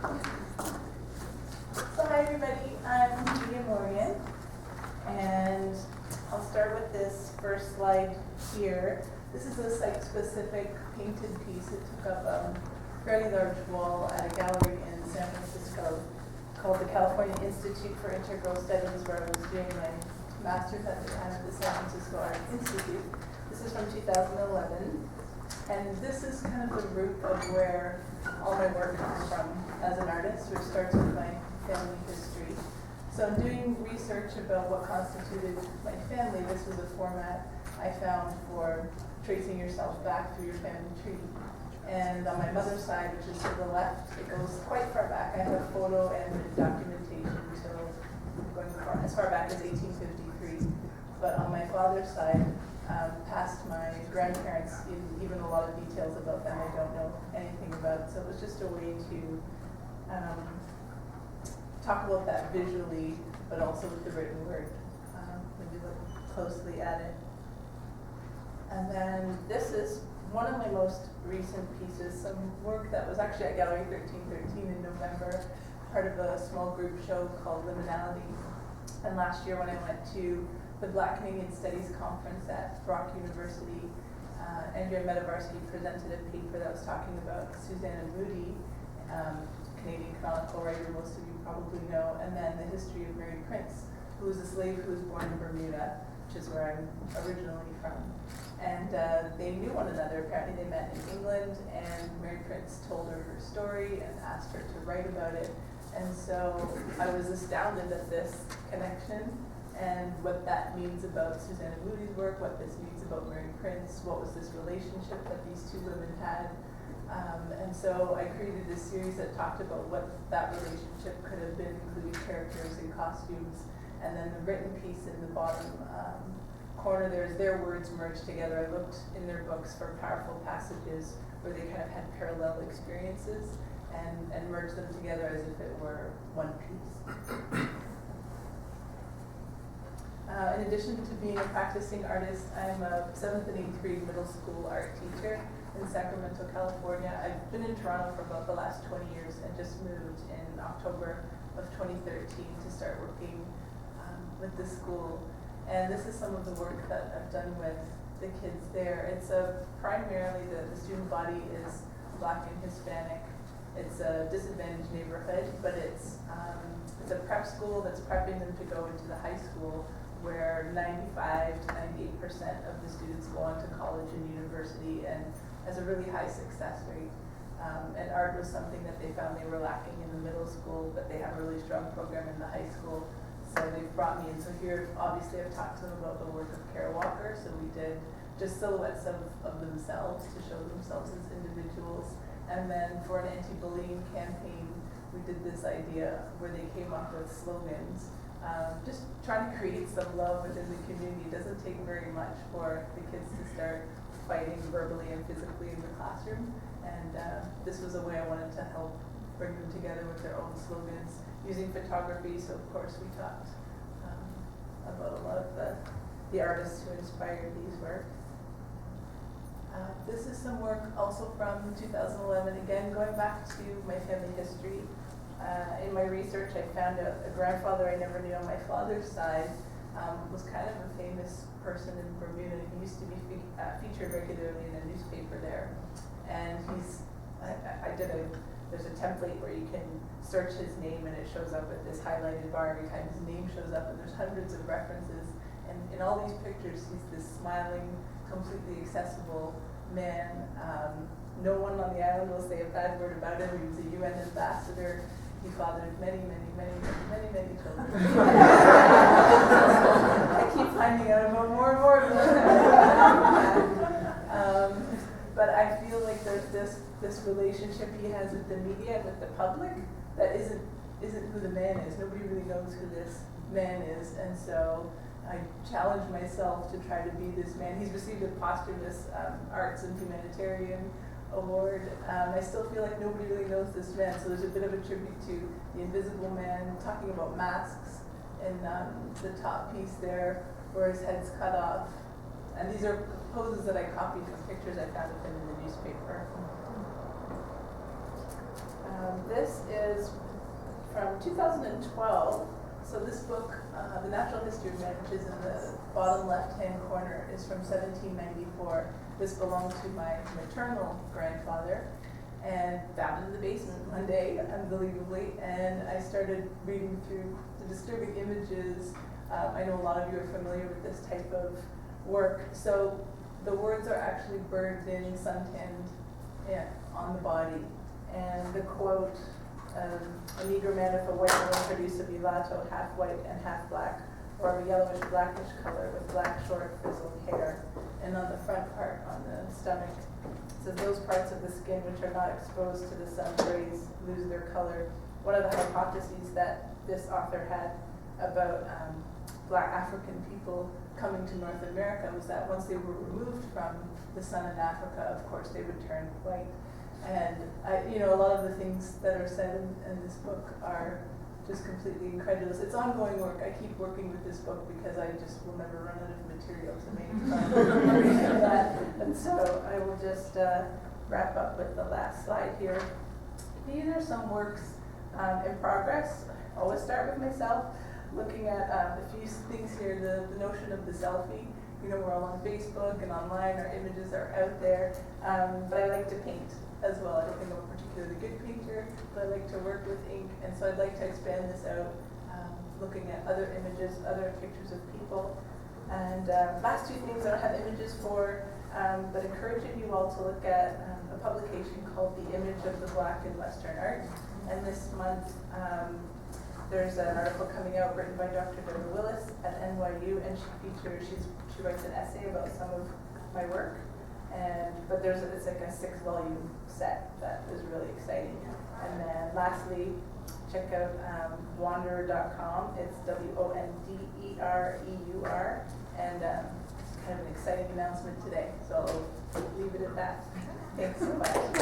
So hi everybody, I'm Julia Morgan, and I'll start with this first slide here. This is a site-specific painted piece. It took up a fairly large wall at a gallery in San Francisco called the California Institute for Integral Studies, where I was doing my master's at the time at the San Francisco Art Institute. This is from 2011, and this is kind of the root of where all my work comes from as an artist, which starts with my family history. So in doing research about what constituted my family, this was a format I found for tracing yourself back through your family tree. And on my mother's side, which is to the left, it goes quite far back. I have a photo and documentation until going as far back as 1853. But on my father's side, past my grandparents, even a lot of details about them I don't know anything about. So it was just a way to talk about that visually, but also with the written word when you look closely at it. And then this is one of my most recent pieces, some work that was actually at Gallery 1313 in November, part of a small group show called Liminality. And last year when I went to the Black Canadian Studies Conference at Brock University, Andrea Metavarsky presented a paper that was talking about Susanna Moodie, Canadian canonical writer most of you probably know, and then the history of Mary Prince, who was a slave who was born in Bermuda, which is where I'm originally from. And they knew one another. Apparently they met in England, and Mary Prince told her her story and asked her to write about it. And so I was astounded at this connection and what that means about Susanna Moodie's work, what this means about Mary Prince, what was this relationship that these two women had. And so I created this series that talked about what that relationship could have been, including characters and costumes. And then the written piece in the bottom corner, there's their words merged together. I looked in their books for powerful passages where they kind of had parallel experiences and merged them together as if it were one piece. In addition to being a practicing artist, I'm a 7th and 8th grade middle school art teacher in Sacramento, California. I've been in Toronto for about the last 20 years and just moved in October of 2013 to start working with the school. And this is some of the work that I've done with the kids there. It's primarily the student body is Black and Hispanic. It's a disadvantaged neighborhood, but it's a prep school that's prepping them to go into the high school, where 95 to 98% of the students go on to college and university and has a really high success rate. And art was something that they found they were lacking in the middle school, but they have a really strong program in the high school. So they've brought me in. So here, obviously, I've talked to them about the work of Kara Walker. So we did just silhouettes of themselves to show themselves as individuals. And then for an anti-bullying campaign, we did this idea where they came up with slogans. Just trying to create some love within the community. It doesn't take very much for the kids to start fighting verbally and physically in the classroom. And this was a way I wanted to help bring them together with their own slogans using photography. So of course we talked about a lot of the artists who inspired these works. This is some work also from 2011, again going back to my family history. In my research, I found a grandfather I never knew on my father's side was kind of a famous person in Bermuda. He used to be featured regularly in a newspaper there. And there's a template where you can search his name and it shows up with this highlighted bar every time his name shows up, and there's hundreds of references. And in all these pictures, he's this smiling, completely accessible man. No one on the island will say a bad word about him. He was a UN ambassador. He fathered many children. I keep finding out about more and more of them. But I feel like there's this relationship he has with the media and with the public that isn't who the man is. Nobody really knows who this man is, and so I challenge myself to try to be this man. He's received a posthumous Arts and Humanitarian Award. I still feel like nobody really knows this man, so there's a bit of a tribute to the Invisible Man, talking about masks in the top piece there, where his head's cut off. And these are poses that I copied from pictures I found of him in the newspaper. This is from 2012. So this book, The Natural History of Man, which is in the bottom left-hand corner, is from 1794. This belonged to my maternal grandfather, and found it in the basement one day, unbelievably, and I started reading through the disturbing images. I know a lot of you are familiar with this type of work. So the words are actually burned in, suntanned on the body. And the quote, a Negro man of a white woman produced a mulatto, half white and half black, or of a yellowish blackish color with black short frizzled hair. And on the front part, on the stomach, it says those parts of the skin which are not exposed to the sun's rays lose their color. One of the hypotheses that this author had about Black African people coming to North America was that once they were removed from the sun in Africa, of course, they would turn white. And a lot of the things that are said in this book are just completely incredulous. It's ongoing work. I keep working with this book because I just will never run out of material to make from that. And so I will just wrap up with the last slide here. These are some works in progress. I always start with myself, looking at a few things here. The notion of the selfie. We're all on Facebook and online. Our images are out there. But I like to paint as well. I don't think I'm a particularly good painter, but I like to work with ink, and so I'd like to expand this out, looking at other images, other pictures of people. And last two things I don't have images for, but encouraging you all to look at a publication called The Image of the Black in Western Art. And this month, there's an article coming out written by Dr. Deborah Willis at NYU, and she writes an essay about some of my work. But it's like a 6-volume set that is really exciting. And then lastly, check out wanderer.com. It's WONDEREUR, and it's kind of an exciting announcement today. So I'll leave it at that. Thanks so much.